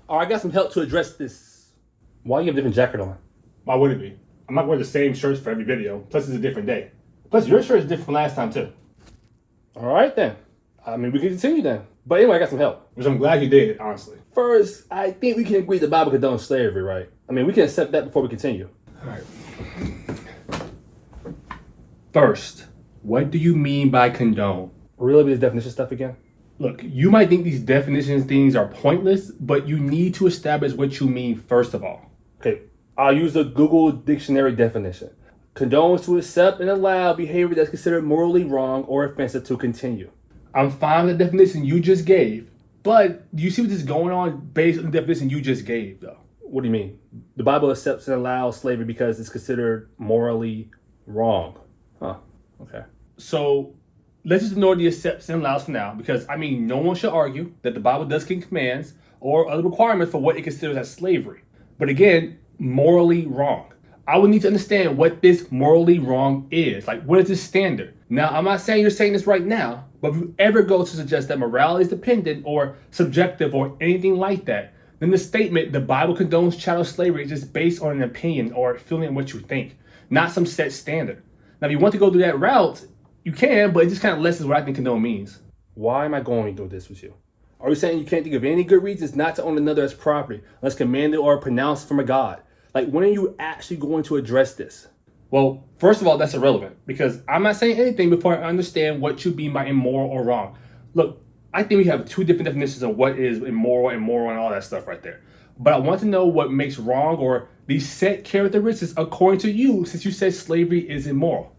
All right, I got some help to address this. Why you have a different jacket on? Why would it be? I'm not wearing the same shirts for every video. Plus, it's a different day. Plus, your shirt is different from last time, too. All right, then. I mean, we can continue then. But anyway, I got some help. Which I'm glad you did, honestly. First, I think we can agree the Bible condones slavery, right? I mean, we can accept that before we continue. All right. First, what do you mean by condone? Really be the definition stuff again? Look, you might think these definitions things are pointless, but you need to establish what you mean first of all. Okay, I'll use the Google Dictionary definition. Condones to accept and allow behavior that's considered morally wrong or offensive to continue. I'm fine with the definition you just gave, but do you see what is going on based on the definition you just gave, though? What do you mean? The Bible accepts and allows slavery because it's considered morally wrong. Huh, okay. So let's just ignore the accepts and allows for now, because I mean, no one should argue that the Bible does give commands or other requirements for what it considers as slavery. But again, morally wrong. I would need to understand what this morally wrong is. Like, what is this standard? Now, I'm not saying you're saying this right now, but if you ever go to suggest that morality is dependent or subjective or anything like that, then the statement, the Bible condones chattel slavery, is just based on an opinion or feeling what you think, not some set standard. Now, if you want to go through that route, you can, but it just kind of lessens what I think condone means. Why am I going through this with you? Are you saying you can't think of any good reasons not to own another as property unless commanded or pronounced from a God? Like, when are you actually going to address this? Well, first of all, that's irrelevant because I'm not saying anything before I understand what you mean by immoral or wrong. Look, I think we have two different definitions of what is immoral and moral and all that stuff right there. But I want to know what makes wrong or these set characteristics according to you, since you said slavery is immoral.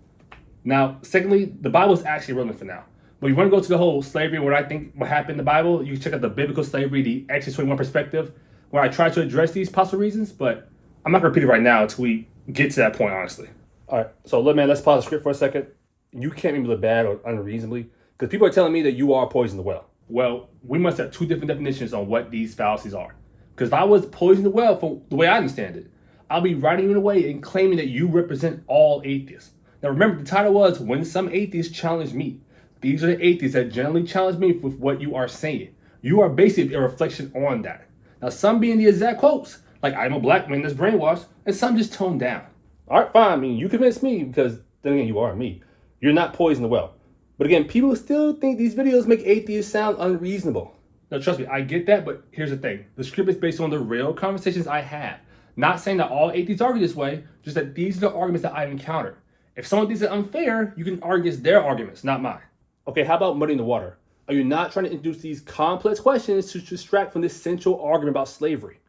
Now, secondly, the Bible is actually relevant for now. But if you want to go to the whole slavery and what I think what happened in the Bible, you can check out the biblical slavery, the Exodus 21 perspective, where I try to address these possible reasons, but I'm not going to repeat it right now until we get to that point, honestly. All right, so let's pause the script for a second. You can't mean look bad or unreasonably, because people are telling me that you are poisoning the well. Well, we must have two different definitions on what these fallacies are. Because if I was poisoning the well, from the way I understand it, I'll be writing you away and claiming that you represent all atheists. Now remember, the title was When Some Atheists Challenge Me. These are the atheists that generally challenge me with what you are saying. You are basically a reflection on that. Now some being the exact quotes, like I'm a black man that's brainwashed, and some just toned down. All right, fine. I mean, you convinced me because then again, you are me. You're not poisoning the well. But again, people still think these videos make atheists sound unreasonable. Now, trust me, I get that, but here's the thing. The script is based on the real conversations I have. Not saying that all atheists argue this way, just that these are the arguments that I've encountered. If someone thinks it's unfair, you can argue it's their arguments, not mine. Okay, how about muddying the water? Are you not trying to introduce these complex questions to distract from this central argument about slavery?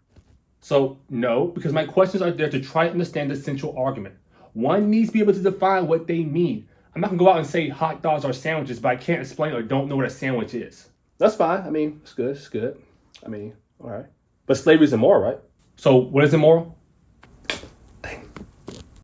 So, no, because my questions are there to try to understand the central argument. One needs to be able to define what they mean. I'm not going to go out and say hot dogs are sandwiches, but I can't explain or don't know what a sandwich is. That's fine. I mean, it's good. I mean, all right. But slavery is immoral, right? So, what is immoral?